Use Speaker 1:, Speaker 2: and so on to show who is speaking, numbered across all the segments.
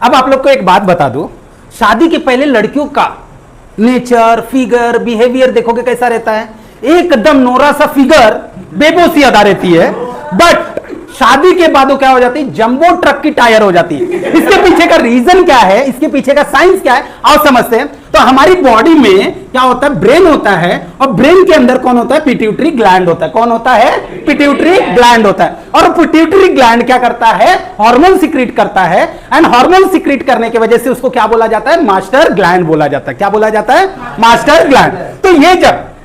Speaker 1: अब आप लोग को एक बात बता दूं, शादी के पहले लड़कियों का नेचर, फिगर, बिहेवियर देखोगे कैसा रहता है, एकदम नोरा सा फिगर, बेबोसी अदा रहती है। बट शादी के बाद वो क्या हो जाती है, जंबो ट्रक की टायर हो जाती है। इसके पीछे का रीजन क्या है, इसके पीछे का साइंस क्या है, आओ समझते हैं। तो हमारी बॉडी में क्या होता है, ब्रेन होता है, और ब्रेन के अंदर कौन होता है, पिट्यूटरी ग्लैंड होता है। कौन होता है, पिट्यूटरी ग्लैंड होता है। और पिट्यूटरी ग्लैंड क्या करता है, हार्मोन सिक्रीट करता है, एंड हार्मोन सिक्रीट करने की वजह से उसको क्या बोला जाता है, मास्टर ग्लैंड बोला जाता है। क्या बोला जाता है, मास्टर ग्लैंड। तो ये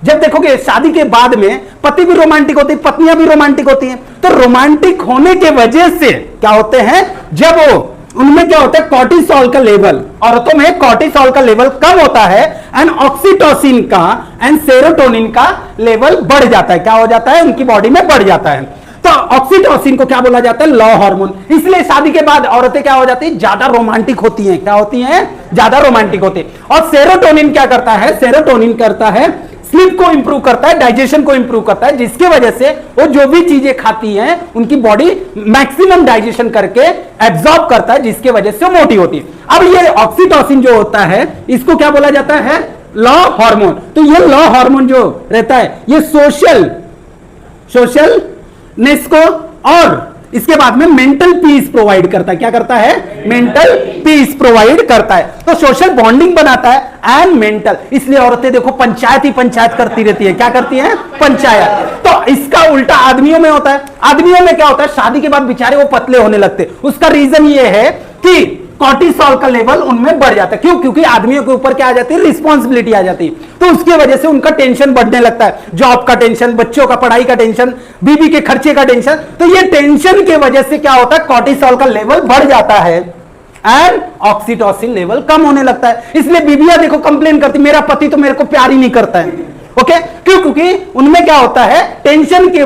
Speaker 1: जब देखोगे शादी के बाद में पति भी रोमांटिक होती है, पत्नियां भी रोमांटिक होती हैं। तो रोमांटिक होने के वजह से क्या होते हैं, जब वो उनमें क्या होता है, कॉर्टिसोल का लेवल, औरतों में कॉर्टिसोल का लेवल कम होता है, एंड ऑक्सीटोसिन का एंड सेरोटोनिन का लेवल बढ़ जाता है। क्या हो जाता है, उनकी बॉडी में बढ़ जाता है। तो ऑक्सीटोसिन को क्या बोला जाता है, लव हार्मोन। इसलिए शादी के बाद औरतें क्या हो जाती है, ज्यादा रोमांटिक होती हैं। क्या होती हैं, ज्यादा रोमांटिक होती है। और सेरोटोनिन क्या करता है, सेरोटोनिन करता है स्लीप को इंप्रूव करता है, डाइजेशन को इंप्रूव करता है, जिसके वजह से वो जो भी चीजें खाती हैं उनकी बॉडी मैक्सिमम डाइजेशन करके एब्जॉर्ब करता है, जिसके वजह से वो मोटी होती है। अब ये ऑक्सीटोसिन जो होता है, इसको क्या बोला जाता है, लव हार्मोन। तो ये लव हार्मोन जो रहता है, ये सोशलनेस को और इसके बाद में मेंटल पीस प्रोवाइड करता है। क्या करता है, मेंटल पीस प्रोवाइड करता है। तो सोशल बॉन्डिंग बनाता है एंड मेंटल। इसलिए औरतें देखो पंचायत ही पंचायत करती रहती है। क्या करती है, पंचायत। तो इसका उल्टा आदमियों में होता है। आदमियों में क्या होता है, शादी के बाद बेचारे वो पतले होने लगते। उसका रीजन ये है कि कॉर्टिसोल का लेवल उनमें बढ़ जाता है। क्यों, क्योंकि आदमियों के ऊपर क्या आ जाती है, रिस्पॉन्सिबिलिटी आ जाती है। तो उसकी वजह से उनका टेंशन बढ़ने लगता है, जॉब का टेंशन, बच्चों का पढ़ाई का टेंशन, बीवी के खर्चे का टेंशन। तो ये टेंशन की वजह से क्या होता है, कॉर्टिसोल का लेवल बढ़ जाता है एंड ऑक्सीटोसिन लेवल कम होने लगता है। इसलिए बीवियां देखो कंप्लेन करती, मेरा पति तो मेरे को प्यार ही नहीं करता है। ओके, क्यों, क्योंकि उनमें क्या होता है, टेंशन की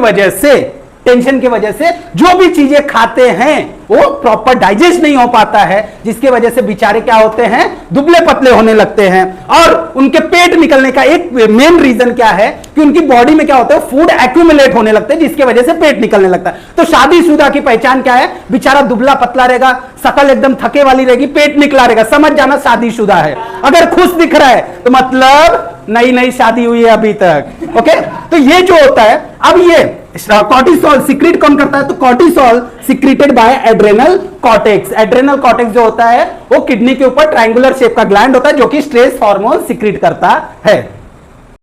Speaker 1: वजह से जो भी चीजें खाते हैं वो प्रॉपर डाइजेस्ट नहीं हो पाता है, जिसके वजह से बेचारे क्या होते हैं, दुबले पतले होने लगते हैं। और उनके पेट निकलने का एक मेन रीजन क्या है कि उनकी बॉडी में क्या होता है, फूड एक्यूमुलेट होने लगते हैं, जिसके वजह से पेट निकलने लगता है। तो शादीशुदा की पहचान क्या है, बेचारा दुबला पतला रहेगा, शकल एकदम थके वाली रहेगी, पेट निकला रहेगा, समझ जाना शादीशुदा है। अगर खुश दिख रहा है तो मतलब नई नई शादी हुई है अभी तक। ओके, तो ये जो होता है, अब ये कॉर्टिसोल सिक्रीट कौन करता है, तो cortisol secreted by adrenal cortex. Adrenal cortex जो होता है वो किडनी के ऊपर ट्रायंगुलर शेप का ग्लैंड होता है, जो कि स्ट्रेस हार्मोन सिक्रीट करता है।